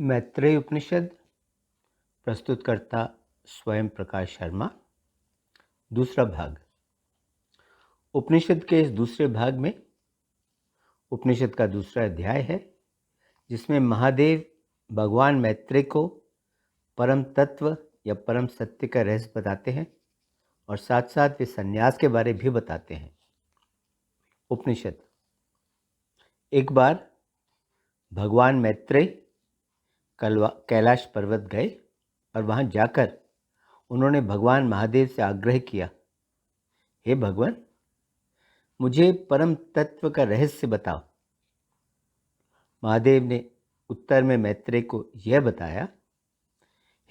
मैत्रेय उपनिषद प्रस्तुतकर्ता स्वयं प्रकाश शर्मा। दूसरा भाग। उपनिषद के इस दूसरे भाग में उपनिषद का दूसरा अध्याय है, जिसमें महादेव भगवान मैत्रेय को परम तत्व या परम सत्य का रहस्य बताते हैं और साथ साथ वे संन्यास के बारे भी बताते हैं। उपनिषद। एक बार भगवान मैत्रेय कैलाश पर्वत गए और वहाँ जाकर उन्होंने भगवान महादेव से आग्रह किया, हे भगवान, मुझे परम तत्व का रहस्य बताओ। महादेव ने उत्तर में मैत्रेय को यह बताया,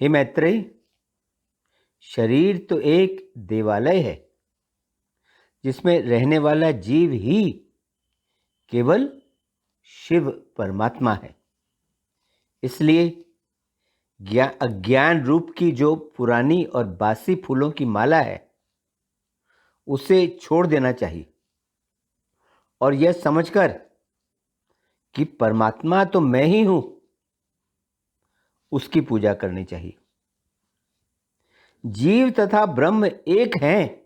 हे मैत्रेय, शरीर तो एक देवालय है जिसमें रहने वाला जीव ही केवल शिव परमात्मा है। इसलिए अज्ञान रूप की जो पुरानी और बासी फूलों की माला है उसे छोड़ देना चाहिए और यह समझकर कि परमात्मा तो मैं ही हूं, उसकी पूजा करनी चाहिए। जीव तथा ब्रह्म एक हैं,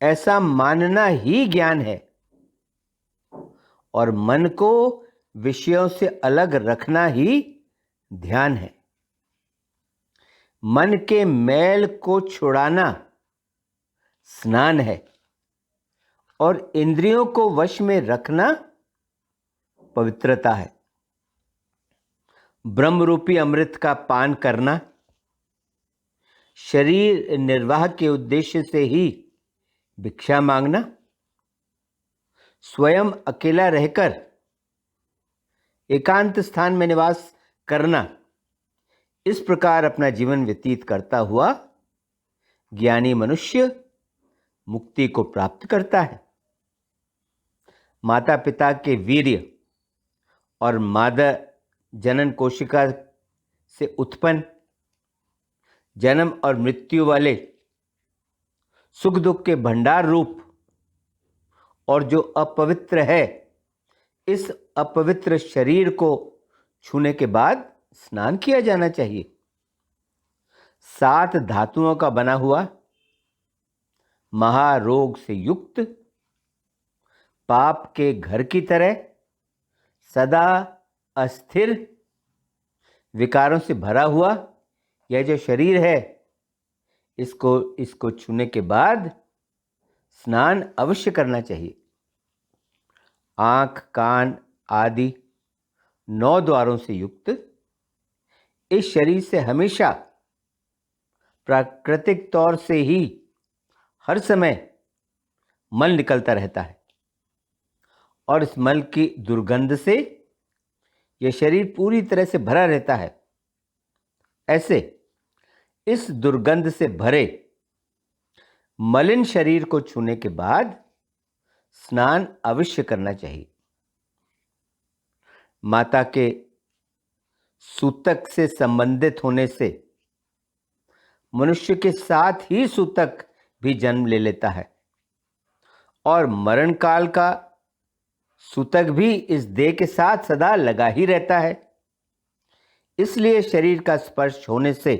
ऐसा मानना ही ज्ञान है और मन को विषयों से अलग रखना ही ध्यान है। मन के मैल को छुड़ाना स्नान है और इंद्रियों को वश में रखना पवित्रता है। ब्रह्मरूपी अमृत का पान करना, शरीर निर्वाह के उद्देश्य से ही भिक्षा मांगना, स्वयं अकेला रहकर एकांत स्थान में निवास करना, इस प्रकार अपना जीवन व्यतीत करता हुआ ज्ञानी मनुष्य मुक्ति को प्राप्त करता है। माता पिता के वीर्य और मादा जनन कोशिका से उत्पन्न जन्म और मृत्यु वाले सुख दुख के भंडार रूप और जो अपवित्र है, इस अपवित्र शरीर को छूने के बाद स्नान किया जाना चाहिए। 7 धातुओं का बना हुआ, महारोग से युक्त, पाप के घर की तरह सदा अस्थिर, विकारों से भरा हुआ यह जो शरीर है, इसको छूने के बाद स्नान अवश्य करना चाहिए। आंख, कान आदि 9 द्वारों से युक्त इस शरीर से हमेशा प्राकृतिक तौर से ही हर समय मल निकलता रहता है और इस मल की दुर्गंध से यह शरीर पूरी तरह से भरा रहता है। ऐसे इस दुर्गंध से भरे मलिन शरीर को छूने के बाद स्नान अवश्य करना चाहिए। माता के सूतक से संबंधित होने से मनुष्य के साथ ही सूतक भी जन्म ले लेता है और मरण काल का सूतक भी इस देह के साथ सदा लगा ही रहता है। इसलिए शरीर का स्पर्श होने से,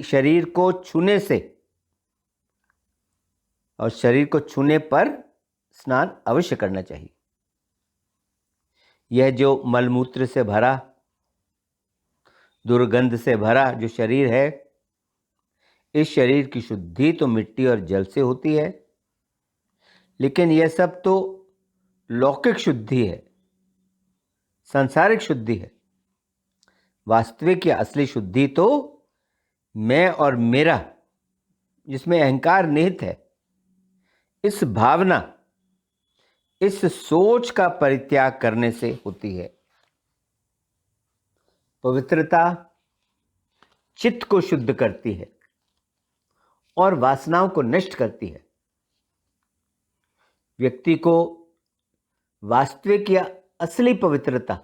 शरीर को छूने से और शरीर को छूने पर स्नान अवश्य करना चाहिए। यह जो मलमूत्र से भरा, दुर्गंध से भरा जो शरीर है, इस शरीर की शुद्धि तो मिट्टी और जल से होती है, लेकिन यह सब तो लौकिक शुद्धि है, सांसारिक शुद्धि है। वास्तविक या असली शुद्धि तो मैं और मेरा, जिसमें अहंकार निहित है, इस भावना, इस सोच का परित्याग करने से होती है। पवित्रता चित्त को शुद्ध करती है और वासनाओं को नष्ट करती है। व्यक्ति को वास्तविक या असली पवित्रता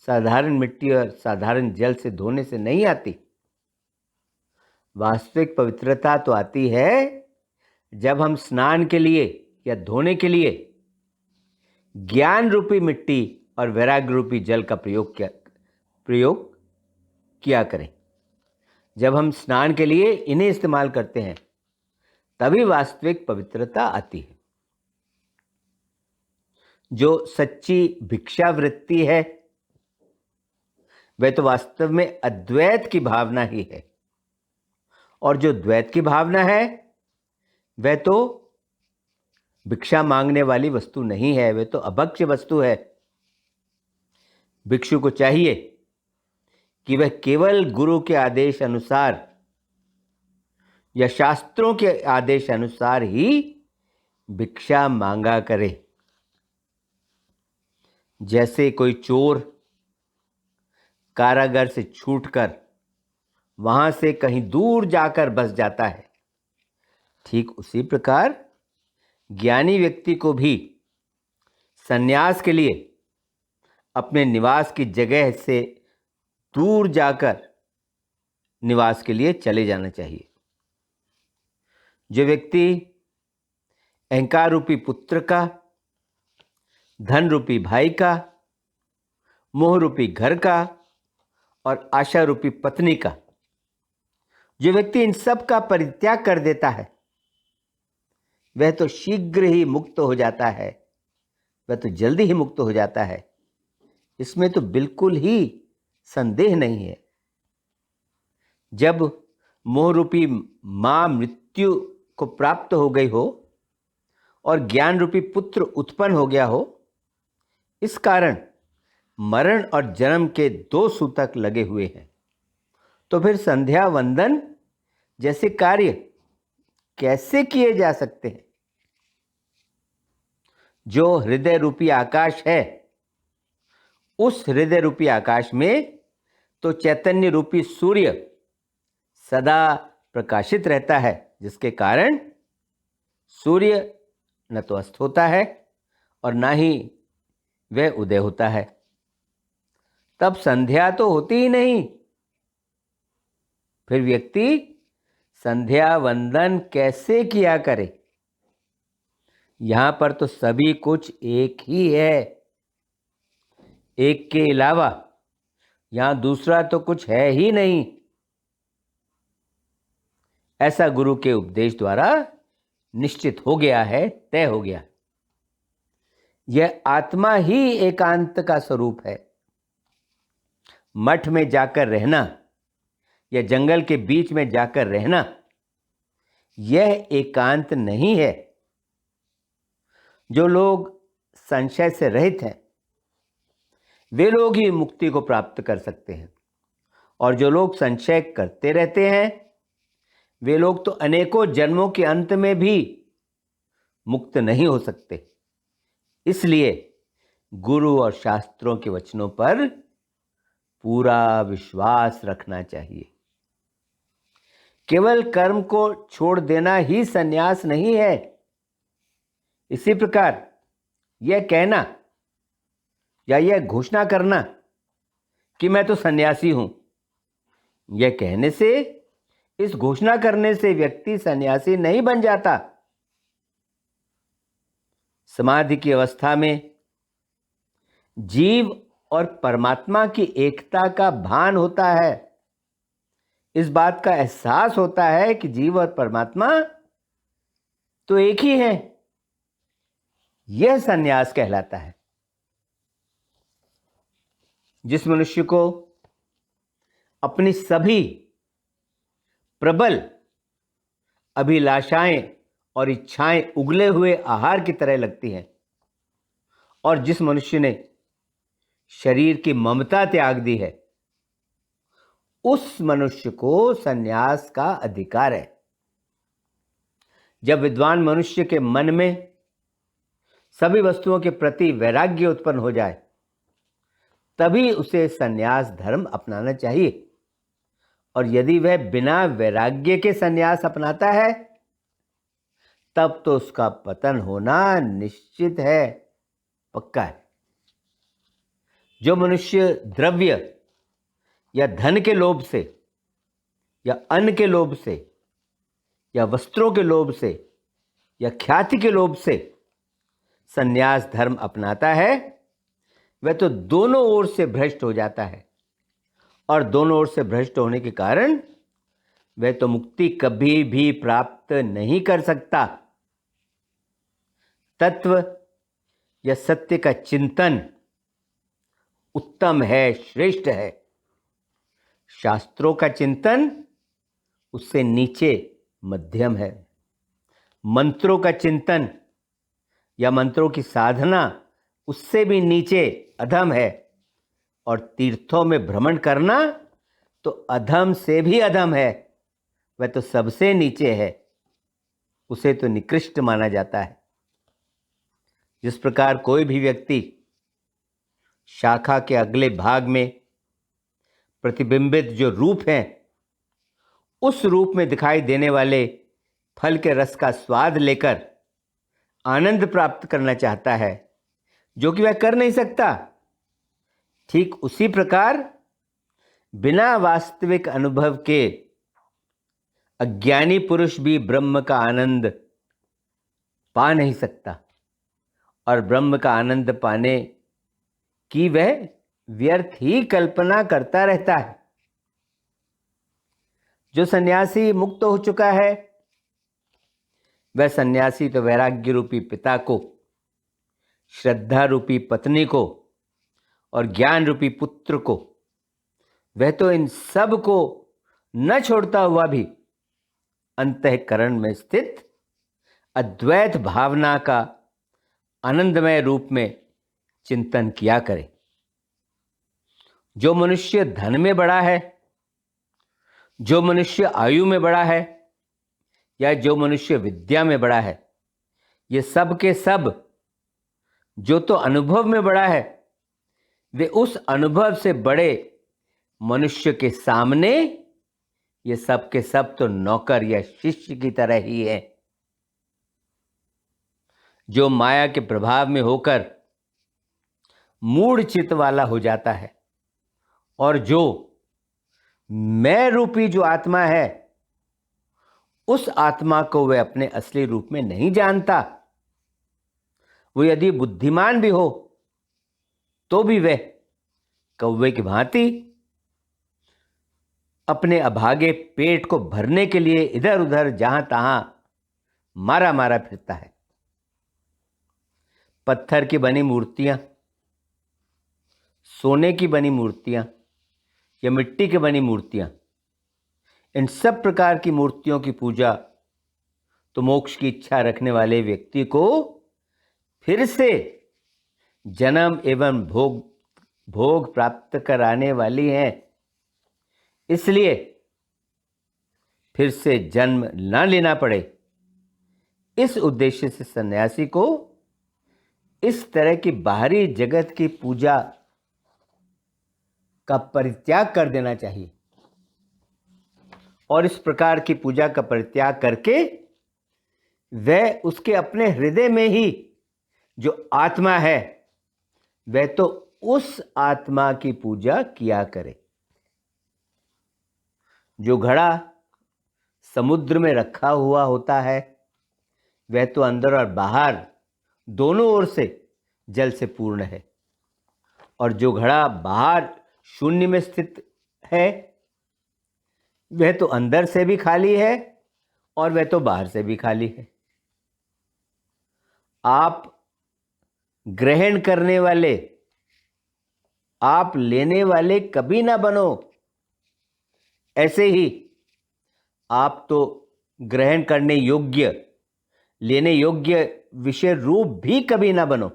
साधारण मिट्टी और साधारण जल से धोने से नहीं आती। वास्तविक पवित्रता तो आती है जब हम स्नान के लिए या धोने के लिए ज्ञान रूपी मिट्टी और वैराग्य रूपी जल का प्रयोग किया करें। जब हम स्नान के लिए इन्हें इस्तेमाल करते हैं तभी वास्तविक पवित्रता आती है। जो सच्ची भिक्षावृत्ति है वह तो वास्तव में अद्वैत की भावना ही है, और जो द्वैत की भावना है वह तो भिक्षा मांगने वाली वस्तु नहीं है, वह तो अभक्ष्य वस्तु है। भिक्षु को चाहिए कि वह केवल गुरु के आदेश अनुसार या शास्त्रों के आदेश अनुसार ही भिक्षा मांगा करे। जैसे कोई चोर कारागार से छूटकर वहां से कहीं दूर जाकर बस जाता है, ठीक उसी प्रकार ज्ञानी व्यक्ति को भी संन्यास के लिए अपने निवास की जगह से दूर जाकर निवास के लिए चले जाना चाहिए। जो व्यक्ति अहंकार रूपी पुत्र का, धन रूपी भाई का, मोह रूपी घर का और आशा रूपी पत्नी का, जो व्यक्ति इन सब का परित्याग कर देता है वह तो शीघ्र ही मुक्त हो जाता है, वह तो जल्दी ही मुक्त हो जाता है। इसमें तो बिल्कुल ही संदेह नहीं है। जब मोह रूपी मां मृत्यु को प्राप्त हो गई हो और ज्ञान रूपी पुत्र उत्पन्न हो गया हो, इस कारण मरण और जन्म के दो सूतक लगे हुए हैं, तो फिर संध्या वंदन जैसे कार्य कैसे किए जा सकते हैं? जो हृदय रूपी आकाश है, उस हृदय रूपी आकाश में तो चैतन्य रूपी सूर्य सदा प्रकाशित रहता है, जिसके कारण सूर्य न तो अस्त होता है और ना ही वह उदय होता है। तब संध्या तो होती ही नहीं, फिर व्यक्ति संध्या वंदन कैसे किया करे? यहां पर तो सभी कुछ एक ही है, एक के अलावा यहां दूसरा तो कुछ है ही नहीं। ऐसा गुरु के उपदेश द्वारा निश्चित हो गया है, तय हो गया। यह आत्मा ही एकांत का स्वरूप है। मठ में जाकर रहना या जंगल के बीच में जाकर रहना यह एकांत नहीं है। जो लोग संशय से रहित हैं वे लोग ही मुक्ति को प्राप्त कर सकते हैं, और जो लोग संशय करते रहते हैं वे लोग तो अनेकों जन्मों के अंत में भी मुक्त नहीं हो सकते। इसलिए गुरु और शास्त्रों के वचनों पर पूरा विश्वास रखना चाहिए। केवल कर्म को छोड़ देना ही संन्यास नहीं है। इसी प्रकार यह कहना या यह घोषणा करना कि मैं तो सन्यासी हूं, यह कहने से, इस घोषणा करने से व्यक्ति सन्यासी नहीं बन जाता। समाधि की अवस्था में जीव और परमात्मा की एकता का भान होता है। इस बात का एहसास होता है कि जीव और परमात्मा तो एक ही है। यह सन्यास कहलाता है। जिस मनुष्य को अपनी सभी प्रबल अभिलाषाएं और इच्छाएं उगले हुए आहार की तरह लगती हैं, और जिस मनुष्य ने शरीर की ममता त्याग दी है, उस मनुष्य को सन्यास का अधिकार है। जब विद्वान मनुष्य के मन में सभी वस्तुओं के प्रति वैराग्य उत्पन्न हो जाए तभी उसे सन्यास धर्म अपनाना चाहिए, और यदि वह बिना वैराग्य के सन्यास अपनाता है तब तो उसका पतन होना निश्चित है, पक्का है। जो मनुष्य द्रव्य या धन के लोभ से या अन्न के लोभ से या वस्त्रों के लोभ से या ख्याति के लोभ से सन्यास धर्म अपनाता है, वह तो दोनों ओर से भ्रष्ट हो जाता है, और दोनों ओर से भ्रष्ट होने के कारण वह तो मुक्ति कभी भी प्राप्त नहीं कर सकता। तत्व या सत्य का चिंतन उत्तम है, श्रेष्ठ है। शास्त्रों का चिंतन उससे नीचे मध्यम है। मंत्रों का चिंतन या मंत्रों की साधना उससे भी नीचे अधम है। और तीर्थों में भ्रमण करना तो अधम से भी अधम है, वह तो सबसे नीचे है, उसे तो निकृष्ट माना जाता है। जिस प्रकार कोई भी व्यक्ति शाखा के अगले भाग में प्रतिबिंबित जो रूप है, उस रूप में दिखाई देने वाले फल के रस का स्वाद लेकर आनंद प्राप्त करना चाहता है, जो कि वह कर नहीं सकता, ठीक उसी प्रकार बिना वास्तविक अनुभव के अज्ञानी पुरुष भी ब्रह्म का आनंद पा नहीं सकता, और ब्रह्म का आनंद पाने की वह व्यर्थ ही कल्पना करता रहता है। जो सन्यासी मुक्त हो चुका है, वह सन्यासी तो वैराग्य रूपी पिता को, श्रद्धा रूपी पत्नी को और ज्ञान रूपी पुत्र को, वह तो इन सब को न छोड़ता हुआ भी अंतःकरण में स्थित अद्वैत भावना का आनंदमय रूप में चिंतन किया करे। जो मनुष्य धन में बड़ा है, जो मनुष्य आयु में बड़ा है, या जो मनुष्य विद्या में बड़ा है, ये सब के सब जो तो अनुभव में बड़ा है, वे उस अनुभव से बड़े मनुष्य के सामने ये सब के सब तो नौकर या शिष्य की तरह ही है। जो माया के प्रभाव में होकर मूढ़ चित्त वाला हो जाता है, और जो मैं रूपी जो आत्मा है, उस आत्मा को वह अपने असली रूप में नहीं जानता। वो यदि बुद्धिमान भी हो तो भी वह कौवे की भांति अपने अभागे पेट को भरने के लिए इधर उधर जहां तहां मारा मारा फिरता है। पत्थर की बनी मूर्तियां, सोने की बनी मूर्तियां या मिट्टी की बनी मूर्तियां, इन सब प्रकार की मूर्तियों की पूजा तो मोक्ष की इच्छा रखने वाले व्यक्ति को फिर से जन्म एवं भोग प्राप्त कराने वाली है। इसलिए फिर से जन्म न लेना पड़े, इस उद्देश्य से सन्यासी को इस तरह की बाहरी जगत की पूजा का परित्याग कर देना चाहिए, और इस प्रकार की पूजा का परित्याग करके वह उसके अपने हृदय में ही जो आत्मा है, वह तो उस आत्मा की पूजा किया करे। जो घड़ा समुद्र में रखा हुआ होता है, वह तो अंदर और बाहर दोनों ओर से जल से पूर्ण है, और जो घड़ा बाहर शून्य में स्थित है, वह तो अंदर से भी खाली है और वह तो बाहर से भी खाली है। आप ग्रहण करने वाले, आप लेने वाले कभी ना बनो। ऐसे ही आप तो ग्रहण करने योग्य, लेने योग्य विषय रूप भी कभी ना बनो।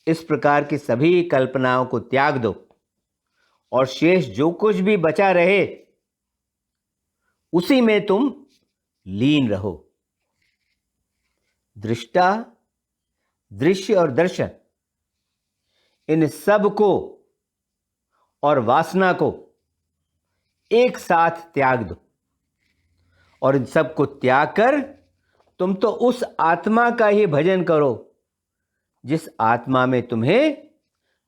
इस प्रकार की सभी कल्पनाओं को त्याग दो, और शेष जो कुछ भी बचा रहे उसी में तुम लीन रहो। दृष्टा, दृश्य और दर्शन, इन सब को और वासना को एक साथ त्याग दो, और इन सब को त्याग कर तुम तो उस आत्मा का ही भजन करो जिस आत्मा में तुम्हें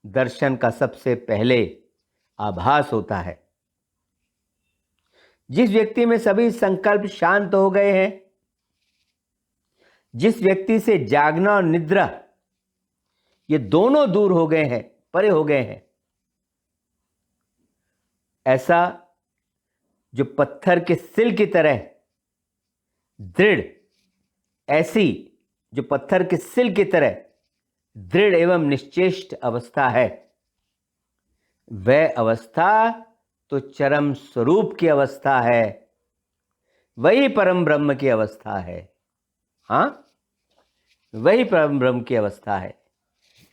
दर्शन का सबसे पहले आभास होता है। जिस व्यक्ति में सभी संकल्प शांत हो गए हैं, जिस व्यक्ति से जागना और निद्रा ये दोनों दूर हो गए हैं, परे हो गए हैं। ऐसा जो पत्थर के सिल की तरह दृढ़, ऐसी जो पत्थर के सिल की तरह दृढ़ एवं निश्चेष्ट अवस्था है, वह अवस्था तो चरम स्वरूप की अवस्था है, वही परम ब्रह्म की अवस्था है। हाँ, वही परम ब्रह्म की अवस्था है।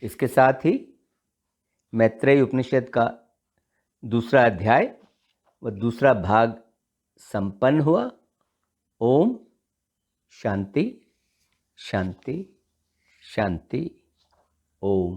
इसके साथ ही मैत्रेय उपनिषद का दूसरा अध्याय व दूसरा भाग संपन्न हुआ। ओम शांति शांति शांति। ओम।